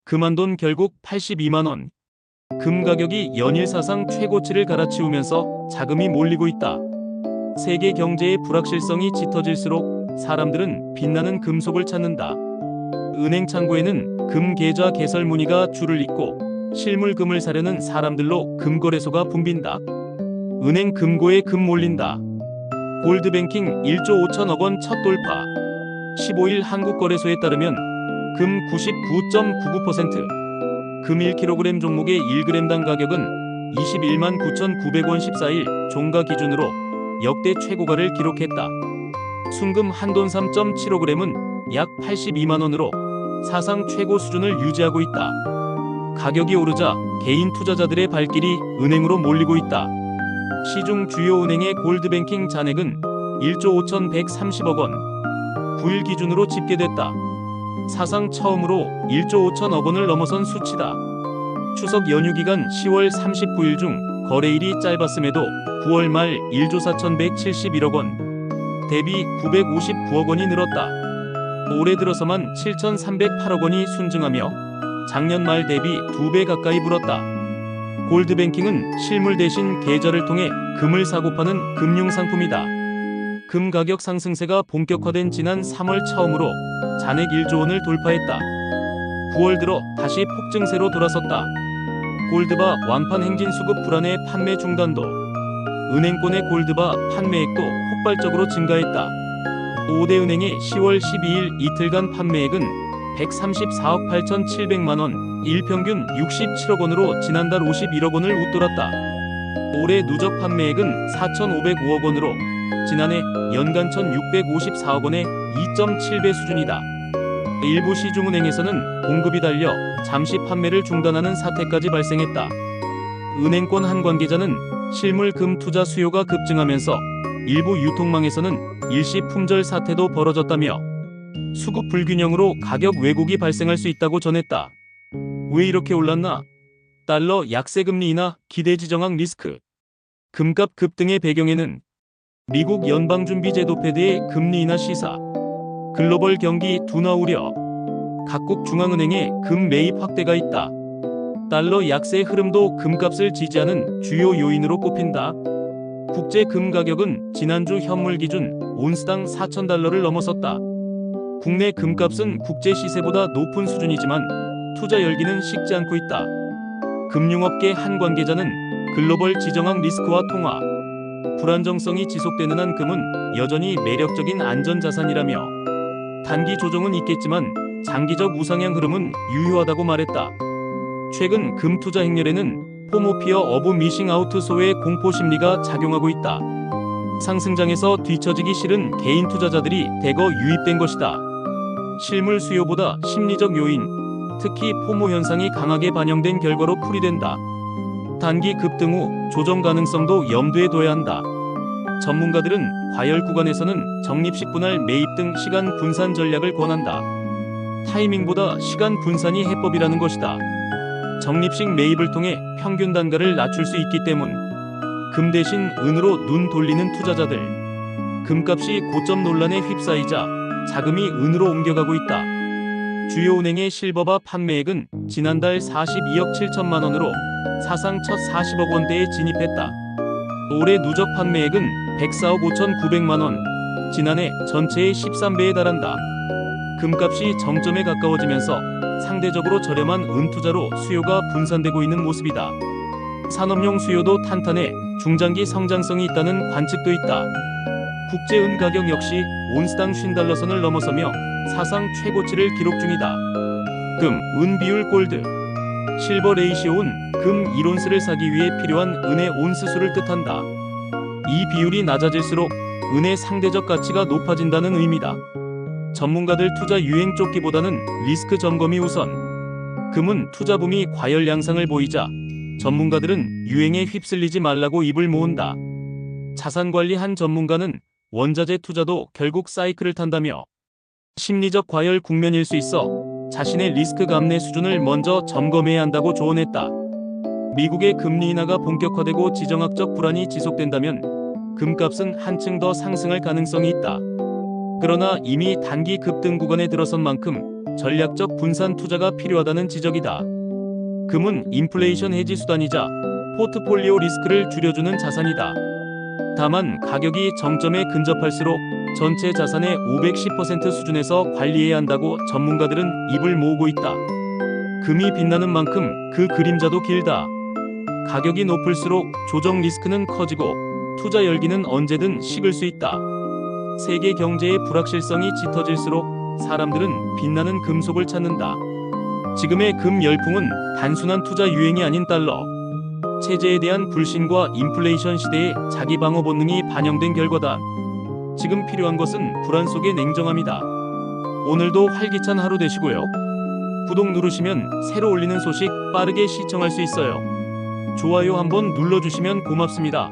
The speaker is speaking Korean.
금한돈 결국 82만 원. 금 가격이 연일 사상 최고치를 갈아치우면서 자금이 몰리고 있다. 세계 경제의 불확실성이 짙어질수록 사람들은 빛나는 금속을 찾는다. 은행 창구에는 금 계좌 개설 문의가 줄을 잇고 실물 금을 사려는 사람들로 금거래소가 붐빈다. 은행 금고에 금 몰린다. 골드뱅킹 1조 5천억 원 첫 돌파. 15일 한국거래소에 따르면 금 99.99%, 금 1kg 종목의 1g당 가격은 21만 9,900원 14일 종가 기준으로 역대 최고가를 기록했다. 순금 한돈 3.75g은 약 82만 원으로 사상 최고 수준을 유지하고 있다. 가격이 오르자 개인 투자자들의 발길이 은행으로 몰리고 있다. 시중 주요 은행의 골드뱅킹 잔액은 1조 5,130억 원, 9일 기준으로 집계됐다. 사상 처음으로 1조 5천억 원을 넘어선 수치다. 추석 연휴 기간 10월 39일 중 거래일이 짧았음에도 9월 말 1조 4,171억 원, 대비 959억 원이 늘었다. 올해 들어서만 7,308억 원이 순증하며 작년 말 대비 2배 가까이 불었다. 골드뱅킹은 실물 대신 계좌를 통해 금을 사고 파는 금융상품이다. 금 가격 상승세가 본격화된 지난 3월 처음으로 잔액 1조 원을 돌파했다. 9월 들어 다시 폭증세로 돌아섰다. 골드바 완판 행진 수급 불안해 판매 중단도. 은행권의 골드바 판매액도 폭발적으로 증가했다. 5대 은행의 10월 12일 이틀간 판매액은 134억 8,700만 원, 일평균 67억 원으로 지난달 51억 원을 웃돌았다. 올해 누적 판매액은 4,505억 원으로 지난해 연간 1,654억 원의 2.7배 수준이다. 일부 시중은행에서는 공급이 달려 잠시 판매를 중단하는 사태까지 발생했다. 은행권 한 관계자는 실물 금 투자 수요가 급증하면서 일부 유통망에서는 일시 품절 사태도 벌어졌다며 수급 불균형으로 가격 왜곡이 발생할 수 있다고 전했다. 왜 이렇게 올랐나? 달러 약세 금리 인하 기대 지정학 리스크. 금값 급등의 배경에는 미국 연방준비제도 패드의 금리 인하 시사, 글로벌 경기 둔화 우려, 각국 중앙은행의 금 매입 확대가 있다. 달러 약세 흐름도 금값을 지지하는 주요 요인으로 꼽힌다. 국제 금 가격은 지난주 현물 기준 온스당 4,000달러를 넘어섰다. 국내 금값은 국제 시세보다 높은 수준이지만 투자 열기는 식지 않고 있다. 금융업계 한 관계자는 글로벌 지정학 리스크와 통화, 불안정성이 지속되는 한 금은 여전히 매력적인 안전자산이라며 단기 조정은 있겠지만 장기적 우상향 흐름은 유효하다고 말했다. 최근 금 투자 행렬에는 포모피어 어브 미싱 아우트 소외 공포 심리가 작용하고 있다. 상승장에서 뒤처지기 싫은 개인 투자자들이 대거 유입된 것이다. 실물 수요보다 심리적 요인, 특히 포모 현상이 강하게 반영된 결과로 풀이된다. 단기 급등 후 조정 가능성도 염두에 둬야 한다. 전문가들은 과열 구간에서는 적립식 분할 매입 등 시간 분산 전략을 권한다. 타이밍보다 시간 분산이 해법이라는 것이다. 적립식 매입을 통해 평균 단가를 낮출 수 있기 때문. 금 대신 은으로 눈 돌리는 투자자들. 금값이 고점 논란에 휩싸이자 자금이 은으로 옮겨가고 있다. 주요 은행의 실버바 판매액은 지난달 42억 7천만 원으로 사상 첫 40억 원대에 진입했다. 올해 누적 판매액은 104억 5,900만 원, 지난해 전체의 13배에 달한다. 금값이 정점에 가까워지면서 상대적으로 저렴한 은 투자로 수요가 분산되고 있는 모습이다. 산업용 수요도 탄탄해 중장기 성장성이 있다는 관측도 있다. 국제 은 가격 역시 온스당 50달러 선을 넘어서며 사상 최고치를 기록 중이다. 금, 은 비율 골드, 실버 레이시오는 금 1온스를 사기 위해 필요한 은의 온스 수를 뜻한다. 이 비율이 낮아질수록 은의 상대적 가치가 높아진다는 의미다. 전문가들 투자 유행 쫓기보다는 리스크 점검이 우선. 금은 투자붐이 과열 양상을 보이자 전문가들은 유행에 휩쓸리지 말라고 입을 모은다. 자산관리 한 전문가는 원자재 투자도 결국 사이클을 탄다며 심리적 과열 국면일 수 있어 자신의 리스크 감내 수준을 먼저 점검해야 한다고 조언했다. 미국의 금리 인하가 본격화되고 지정학적 불안이 지속된다면 금값은 한층 더 상승할 가능성이 있다. 그러나 이미 단기 급등 구간에 들어선 만큼 전략적 분산 투자가 필요하다는 지적이다. 금은 인플레이션 해지 수단이자 포트폴리오 리스크를 줄여주는 자산이다. 다만 가격이 정점에 근접할수록 전체 자산의 510% 수준에서 관리해야 한다고 전문가들은 입을 모으고 있다. 금이 빛나는 만큼 그 그림자도 길다. 가격이 높을수록 조정 리스크는 커지고 투자 열기는 언제든 식을 수 있다. 세계 경제의 불확실성이 짙어질수록 사람들은 빛나는 금속을 찾는다. 지금의 금 열풍은 단순한 투자 유행이 아닌 달러 체제에 대한 불신과 인플레이션 시대의 자기 방어 본능이 반영된 결과다. 지금 필요한 것은 불안 속의 냉정함이다. 오늘도 활기찬 하루 되시고요. 구독 누르시면 새로 올리는 소식 빠르게 시청할 수 있어요. 좋아요 한번 눌러주시면 고맙습니다.